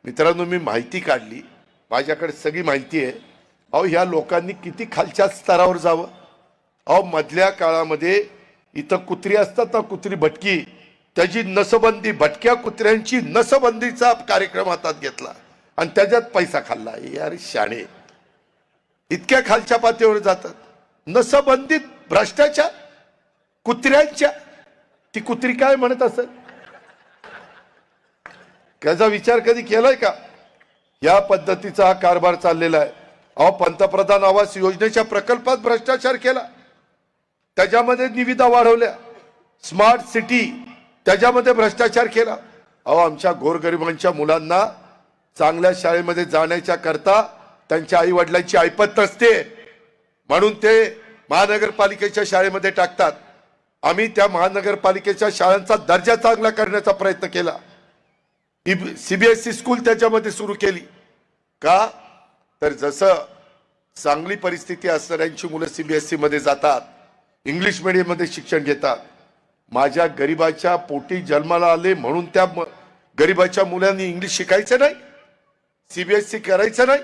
मित्रांनो, मी माहिती काढली, माझ्याकडे सगळी माहिती आहे। अहो, ह्या लोकांनी किती खालच्या स्तरावर जावं। अहो, मधल्या काळामध्ये इथं कुत्री असतात ना, कुत्री भटकी, त्याची नसबंदी, भटक्या कुत्र्यांची नसबंदीचा कार्यक्रम हातात घेतला आणि त्याच्यात पैसा खाल्ला। यार शाणे, इतक्या खालच्या पातळीवर जातात। नसबंदीत भ्रष्टाचार कुत्र्यांच्या, ती कुत्री काय म्हणत असेल, त्याचा विचार कधी केलाय का? या पद्धतीचा हा कारभार चाललेला आहे। अहो, पंतप्रधान आवास योजनेच्या प्रकल्पात भ्रष्टाचार केला, त्याच्यामध्ये निविदा वाढवल्या, स्मार्ट सिटी त्याच्यामध्ये भ्रष्टाचार केला। अहो, आमच्या गोरगरिबांच्या मुलांना चांगल्या शाळेमध्ये जाण्याच्या करता त्यांच्या आई वडिलांची ऐपत नसते, म्हणून ते महानगरपालिकेच्या शाळेमध्ये टाकतात। आम्ही त्या महानगरपालिकेच्या शाळांचा दर्जा चांगला करण्याचा प्रयत्न केला। सीबीएसई स्कूल त्याच्यामध्ये सुरू केली का? तर जसं चांगली परिस्थिती असणाऱ्यांची मुलं सीबीएसई मध्ये जातात, इंग्लिश मीडियम मध्ये शिक्षण घेतात। माझ्या गरीबाच्या पोटी जन्माला आले म्हणून त्या गरीबाच्या मुलांनी इंग्लिश शिकायचं नाही, सीबीएसई करायचं नाही।